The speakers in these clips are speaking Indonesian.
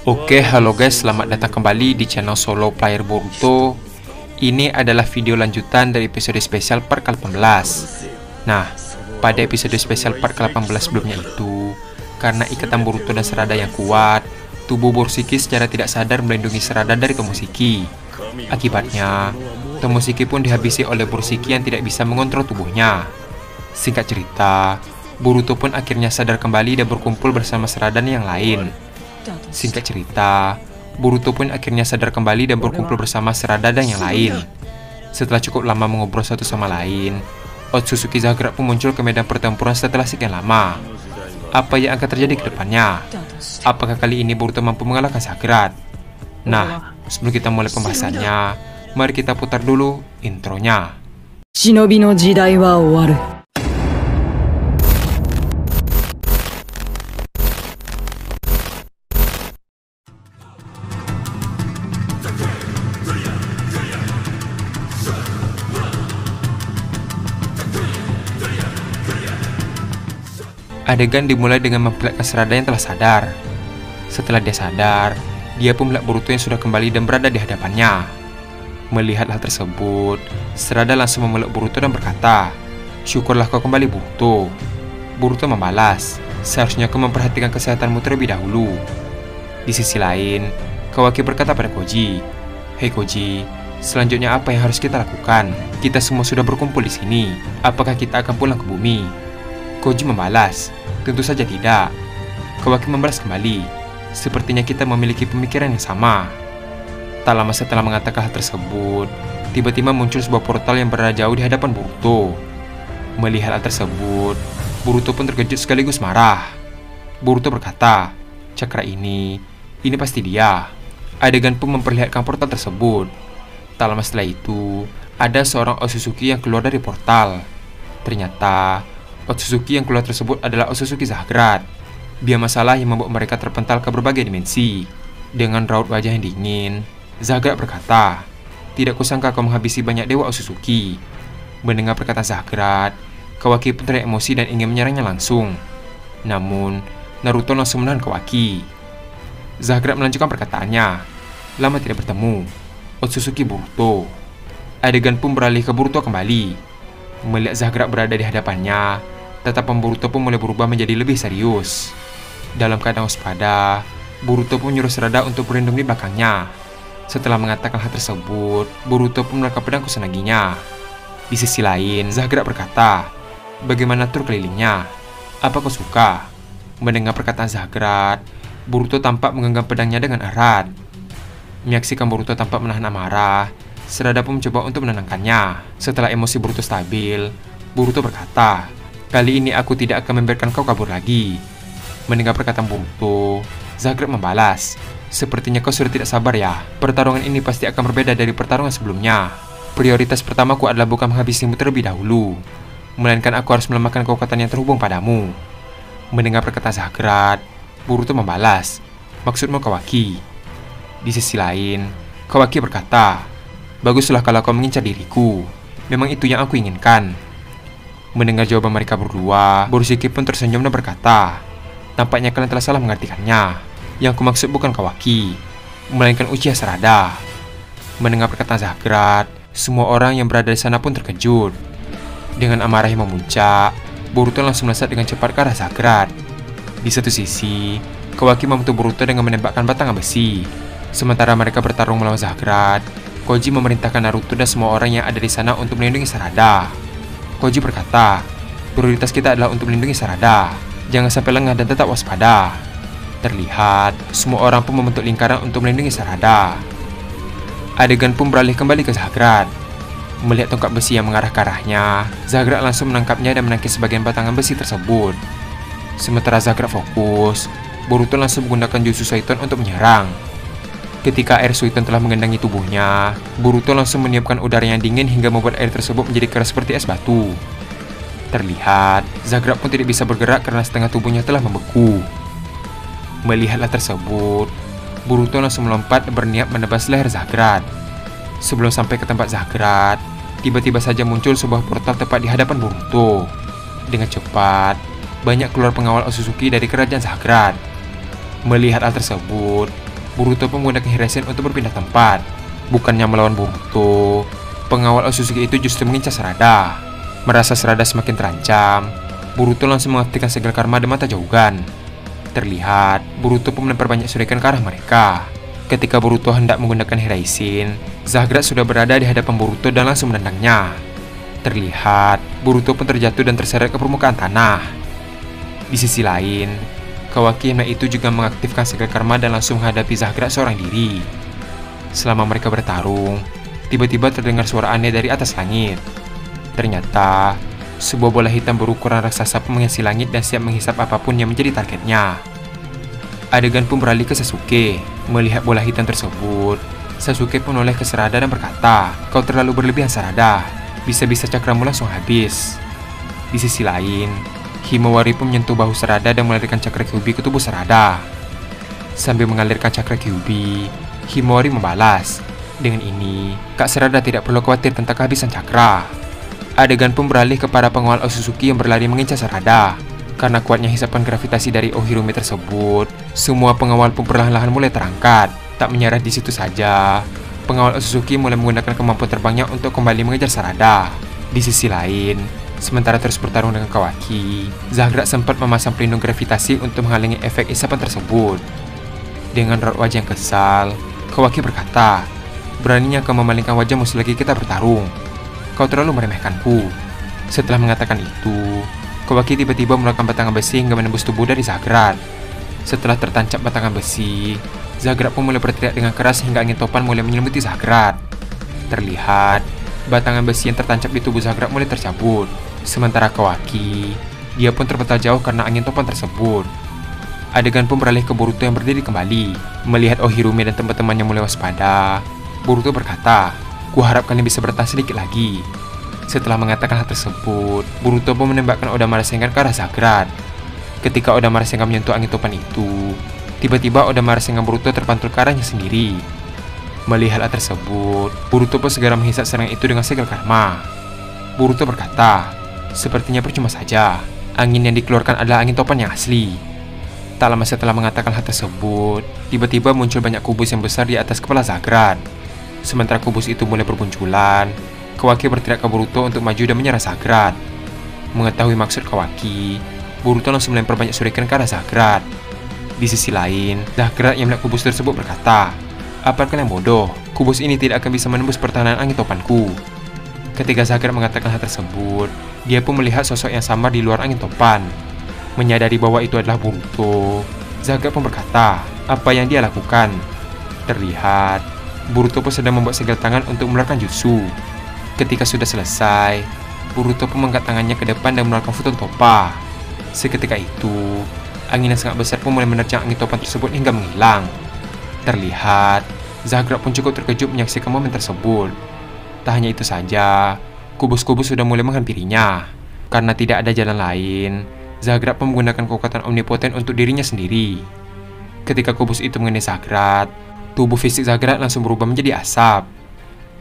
Oke, halo guys, selamat datang kembali di channel Solo Player Boruto. Ini adalah video lanjutan dari episode spesial part ke-18. Nah, pada episode spesial part ke-18 sebelumnya itu, karena ikatan Boruto dan Sarada yang kuat, tubuh Borushiki secara tidak sadar melindungi Sarada dari Tomoshiki. Akibatnya, Tomoshiki pun dihabisi oleh Borushiki yang tidak bisa mengontrol tubuhnya. Singkat cerita, Boruto pun akhirnya sadar kembali dan berkumpul bersama Sarada dan yang lain. Singkat cerita, Boruto pun akhirnya sadar kembali dan berkumpul bersama Sarada dan yang lain. Setelah cukup lama mengobrol satu sama lain, Otsutsuki Zagrat pun muncul ke medan pertempuran setelah sekian lama. Apa yang akan terjadi ke depannya? Apakah kali ini Boruto mampu mengalahkan Zagrat? Nah, sebelum kita mulai pembahasannya, mari kita putar dulu intronya. Shinobi no jidai wa owaru. Adegan dimulai dengan memperlihatkan Sarada yang telah sadar. Setelah dia sadar, dia pun melihat Boruto yang sudah kembali dan berada di hadapannya. Melihat hal tersebut, Sarada langsung memeluk Boruto dan berkata, "Syukurlah kau kembali, Boruto." Boruto membalas, "Seharusnya kau memperhatikan kesehatanmu terlebih dahulu." Di sisi lain, Kawaki berkata pada Koji, "Hei Koji, selanjutnya apa yang harus kita lakukan? Kita semua sudah berkumpul di sini. Apakah kita akan pulang ke bumi?" Koji membalas, "Tentu saja tidak." Kawaki membalas kembali, "Sepertinya kita memiliki pemikiran yang sama." Tak lama setelah mengatakan hal tersebut, tiba-tiba muncul sebuah portal yang berada jauh di hadapan Boruto. Melihat hal tersebut, Boruto pun terkejut sekaligus marah. Boruto berkata, "Cakra ini pasti dia." Adegan pun memperlihatkan portal tersebut. Tak lama setelah itu, ada seorang Otsutsuki yang keluar dari portal. Ternyata Otsutsuki yang keluar tersebut adalah Otsutsuki Zagrat. Biar masalah yang membuat mereka terpental ke berbagai dimensi. Dengan raut wajah yang dingin, Zagrat berkata, "Tidak kusangka kau menghabisi banyak dewa Otsutsuki." Mendengar perkataan Zagrat, Kawaki pun teriak emosi dan ingin menyerangnya langsung. Namun, Naruto langsung menahan Kawaki. Zagrat melanjutkan perkataannya, "Lama tidak bertemu, Otsutsuki Boruto." Adegan pun beralih ke Boruto kembali. Melihat Zagrat berada di hadapannya, tatapan Boruto pun mulai berubah menjadi lebih serius. Dalam keadaan waspada, Boruto pun menyuruh Sarada untuk berlindung di belakangnya. Setelah mengatakan hal tersebut, Boruto pun menangkap pedang Kusunaginya. Di sisi lain, Zagrat berkata, "Bagaimana tur kelilingnya? Apa kau suka?" Mendengar perkataan Zagrat, Boruto tampak menggenggam pedangnya dengan erat. Menyaksikan Boruto tampak menahan amarah, Sarada pun mencoba untuk menenangkannya. Setelah emosi Boruto stabil, Boruto berkata, "Kali ini aku tidak akan membiarkan kau kabur lagi." Mendengar perkataan Boruto, Zagrat membalas, "Sepertinya kau sudah tidak sabar ya. Pertarungan ini pasti akan berbeda dari pertarungan sebelumnya. Prioritas pertamaku adalah bukan menghabisimu terlebih dahulu, melainkan aku harus melemahkan kekuatan yang terhubung padamu." Mendengar perkataan Zagrat, Boruto membalas, "Maksudmu Kawaki?" Di sisi lain, Kawaki berkata, "Baguslah kalau kau mengincar diriku. Memang itu yang aku inginkan." Mendengar jawaban mereka berdua, Borushiki pun tersenyum dan berkata, "Tampaknya kalian telah salah mengartikannya. Yang kumaksud bukan Kawaki, melainkan Uchiha Sarada." Mendengar perkataan Zagrat, semua orang yang berada di sana pun terkejut. Dengan amarah yang memuncak, Boruto langsung melesat dengan cepat ke arah Zagrat. Di satu sisi, Kawaki membantu Boruto dengan menembakkan batangan besi. Sementara mereka bertarung melawan Zagrat, Koji memerintahkan Naruto dan semua orang yang ada di sana untuk melindungi Sarada. Koji berkata, "Prioritas kita adalah untuk melindungi Sarada. Jangan sampai lengah dan tetap waspada." Terlihat, semua orang pun membentuk lingkaran untuk melindungi Sarada. Adegan pun beralih kembali ke Zagrat. Melihat tongkat besi yang mengarah ke arahnya, Zagrat langsung menangkapnya dan menangkis sebagian batangan besi tersebut. Sementara Zagrat fokus, Boruto langsung menggunakan jutsu Suiton untuk menyerang. Ketika air Suiton telah mengendangi tubuhnya, Boruto langsung meniupkan udara yang dingin hingga membuat air tersebut menjadi keras seperti es batu. Terlihat, Zagrat pun tidak bisa bergerak karena setengah tubuhnya telah membeku. Melihat hal tersebut, Boruto langsung melompat dan berniat menebas leher Zagrat. Sebelum sampai ke tempat Zagrat, tiba-tiba saja muncul sebuah portal tepat di hadapan Boruto. Dengan cepat, banyak keluar pengawal Otsutsuki dari kerajaan Zagrat. Melihat hal tersebut, Boruto pun menggunakan Hiraisen untuk berpindah tempat. Bukannya melawan Boruto, pengawal Otsutsuki itu justru mengincar Sarada. Merasa Sarada semakin terancam, Boruto langsung mengaktifkan segel karma dan mata jaugan. Terlihat, Boruto pun melempar banyak shuriken ke arah mereka. Ketika Boruto hendak menggunakan Hiraisen, Zagrat sudah berada di hadapan Boruto dan langsung menendangnya. Terlihat, Boruto pun terjatuh dan terseret ke permukaan tanah. Di sisi lain, Kawaki Himna itu juga mengaktifkan segel karma dan langsung menghadapi Zagrat seorang diri. Selama mereka bertarung, tiba-tiba terdengar suara aneh dari atas langit. Ternyata, sebuah bola hitam berukuran raksasa pun menghiasi langit dan siap menghisap apapun yang menjadi targetnya. Adegan pun beralih ke Sasuke. Melihat bola hitam tersebut, Sasuke pun menoleh ke Sarada dan berkata, "Kau terlalu berlebihan, Sarada. Bisa-bisa cakramu langsung habis." Di sisi lain, Himawari pun menyentuh bahu Sarada dan mengalirkan cakra Kyuubi ke tubuh Sarada. Sambil mengalirkan cakra Kyuubi, Himawari membalas. Dengan ini, Kak Sarada tidak perlu khawatir tentang kehabisan cakra. Adegan pun beralih kepada pengawal Otsutsuki yang berlari mengincar Sarada. Karena kuatnya hisapan gravitasi dari Ohirumi tersebut, semua pengawal pun perlahan-lahan mulai terangkat. Tak menyerah di situ saja, pengawal Otsutsuki mulai menggunakan kemampuan terbangnya untuk kembali mengejar Sarada. Di sisi lain, sementara terus bertarung dengan Kawaki, Zagrat sempat memasang pelindung gravitasi untuk menghalangi efek isapan tersebut. Dengan raut wajah yang kesal, Kawaki berkata, "Beraninya kau memalingkan wajahmu selagi kita bertarung. Kau terlalu meremehkanku." Setelah mengatakan itu, Kawaki tiba-tiba melakukan batangan besi hingga menembus tubuh dari Zagrat. Setelah tertancap batangan besi, Zagrat pun mulai berteriak dengan keras hingga angin topan mulai menyelimuti Zagrat. Terlihat, batangan besi yang tertancap di tubuh Zagrat mulai tercabut. Sementara Kawaki, dia pun terpental jauh karena angin topan tersebut. Adegan pun beralih ke Boruto yang berdiri kembali. Melihat Ohirumi dan teman-temannya mulai waspada, Boruto berkata, "Ku harap kalian bisa bertahan sedikit lagi." Setelah mengatakan hal tersebut, Boruto pun menembakkan Odama Rasengan ke arah Zagrat. Ketika Odama Rasengan menyentuh angin topan itu, tiba-tiba Odama Rasengan Boruto terpantul ke arahnya sendiri. Melihat hal tersebut, Boruto pun segera menghisap serangan itu dengan segel karma. Boruto berkata, "Sepertinya percuma saja. Angin yang dikeluarkan adalah angin topan yang asli." Tak lama setelah mengatakan hal tersebut, tiba-tiba muncul banyak kubus yang besar di atas kepala Zagrat. Sementara kubus itu mulai bermunculan, Kawaki berteriak ke Boruto untuk maju dan menyerang Zagrat. Mengetahui maksud Kawaki, Boruto langsung melempar banyak shuriken ke arah Zagrat. Di sisi lain, Zagrat yang melihat kubus tersebut berkata, "Apa kalian bodoh? Kubus ini tidak akan bisa menembus pertahanan angin topanku." Ketika Zagrat mengatakan hal tersebut, dia pun melihat sosok yang samar di luar angin topan. Menyadari bahwa itu adalah Boruto, Zagrat pun berkata, apa yang dia lakukan. Terlihat, Boruto pun sedang membuat segel tangan untuk mengeluarkan jutsu. Ketika sudah selesai, Boruto pun mengangkat tangannya ke depan dan mengeluarkan Futon Toppa. Seketika itu, angin yang sangat besar pun mulai menerjang angin topan tersebut hingga menghilang. Terlihat, Zagrat pun cukup terkejut menyaksikan momen tersebut. Tak hanya itu saja, kubus-kubus sudah mulai menghampirinya. Karena tidak ada jalan lain, Zagrat pun menggunakan kekuatan omnipoten untuk dirinya sendiri. Ketika kubus itu mengenai Zagrat, tubuh fisik Zagrat langsung berubah menjadi asap.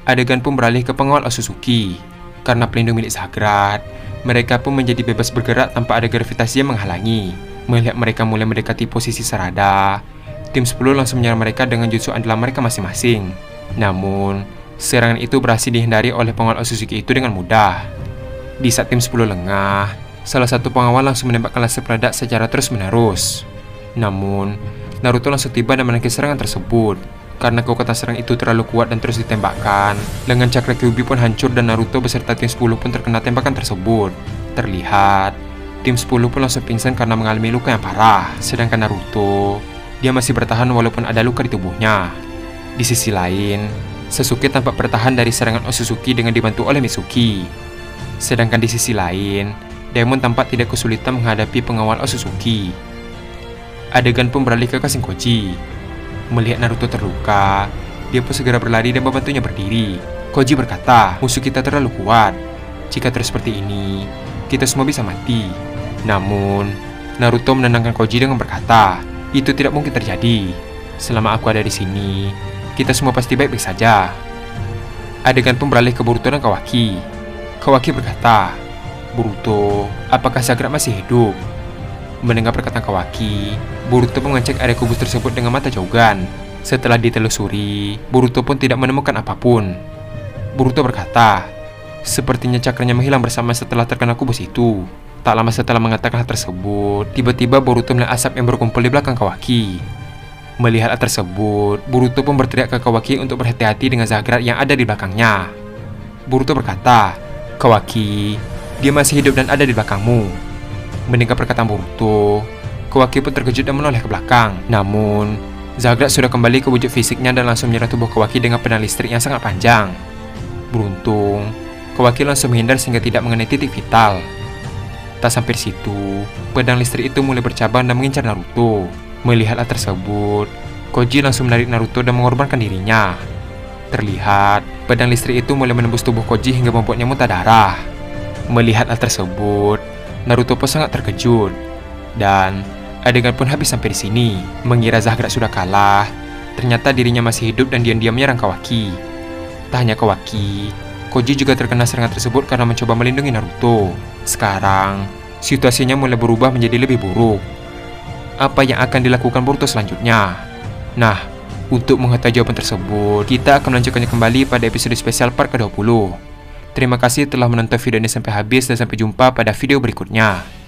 Adegan pun beralih ke pengawal Otsutsuki. Karena pelindung milik Zagrat, mereka pun menjadi bebas bergerak tanpa ada gravitasi yang menghalangi. Melihat mereka mulai mendekati posisi Sarada, tim 10 langsung menyerang mereka dengan jutsu andalan mereka masing-masing. Namun, serangan itu berhasil dihindari oleh pengawal Otsutsuki itu dengan mudah. Di saat tim 10 lengah, salah satu pengawal langsung menembakkan laser peledak secara terus-menerus. Namun, Naruto langsung tiba dan menangkis serangan tersebut. Karena kekuatan serang itu terlalu kuat dan terus ditembakkan, lengan cakra Kyuubi pun hancur dan Naruto beserta tim 10 pun terkena tembakan tersebut. Terlihat, tim 10 pun langsung pingsan karena mengalami luka yang parah. Sedangkan Naruto, dia masih bertahan walaupun ada luka di tubuhnya. Di sisi lain, Sasuke tampak bertahan dari serangan Otsutsuki dengan dibantu oleh Mitsuki. Sedangkan di sisi lain, Daemon tampak tidak kesulitan menghadapi pengawal Otsutsuki. Adegan pun beralih ke Kashinkoji. Melihat Naruto terluka, dia pun segera berlari dan membantunya berdiri. Koji berkata, "Musuh kita terlalu kuat. Jika terus seperti ini, kita semua bisa mati." Namun, Naruto menenangkan Koji dengan berkata, "Itu tidak mungkin terjadi. Selama aku ada di sini, kita semua pasti baik-baik saja." Adegan pun beralih ke Boruto dan Kawaki. Kawaki berkata, "Boruto, apakah Zagrat masih hidup?" Mendengar perkataan Kawaki, Boruto pun mengecek area kubus tersebut dengan mata jaugan. Setelah ditelusuri, Boruto pun tidak menemukan apapun. Boruto berkata, sepertinya cakranya menghilang bersama setelah terkena kubus itu. Tak lama setelah mengatakan hal tersebut, tiba-tiba Boruto melihat asap yang berkumpul di belakang Kawaki. Melihat hal tersebut, Boruto pun berteriak ke Kawaki untuk berhati-hati dengan Zagrat yang ada di belakangnya. Boruto berkata, Kawaki, dia masih hidup dan ada di belakangmu. Mendengar perkataan Boruto, Kawaki pun terkejut dan menoleh ke belakang. Namun, Zagrat sudah kembali ke wujud fisiknya dan langsung menyerang tubuh Kawaki dengan pedang listrik yang sangat panjang. Beruntung, Kawaki langsung menghindar sehingga tidak mengenai titik vital. Tak sampai di situ, pedang listrik itu mulai bercabang dan mengincar Naruto. Melihat hal tersebut, Koji langsung menarik Naruto dan mengorbankan dirinya. Terlihat, pedang listrik itu mulai menembus tubuh Koji hingga membuatnya muntah darah. Melihat hal tersebut, Naruto pun sangat terkejut. Dan adegan pun habis sampai di sini. Mengira Zagrat sudah kalah, ternyata dirinya masih hidup dan diam-diam menyerang Kawaki. Tak hanya Kawaki, Koji juga terkena serangan tersebut karena mencoba melindungi Naruto. Sekarang, situasinya mulai berubah menjadi lebih buruk. Apa yang akan dilakukan Boruto selanjutnya? Nah, untuk mengetahui jawaban tersebut, kita akan melanjutkannya kembali pada episode spesial part ke-20. Terima kasih telah menonton video ini sampai habis dan sampai jumpa pada video berikutnya.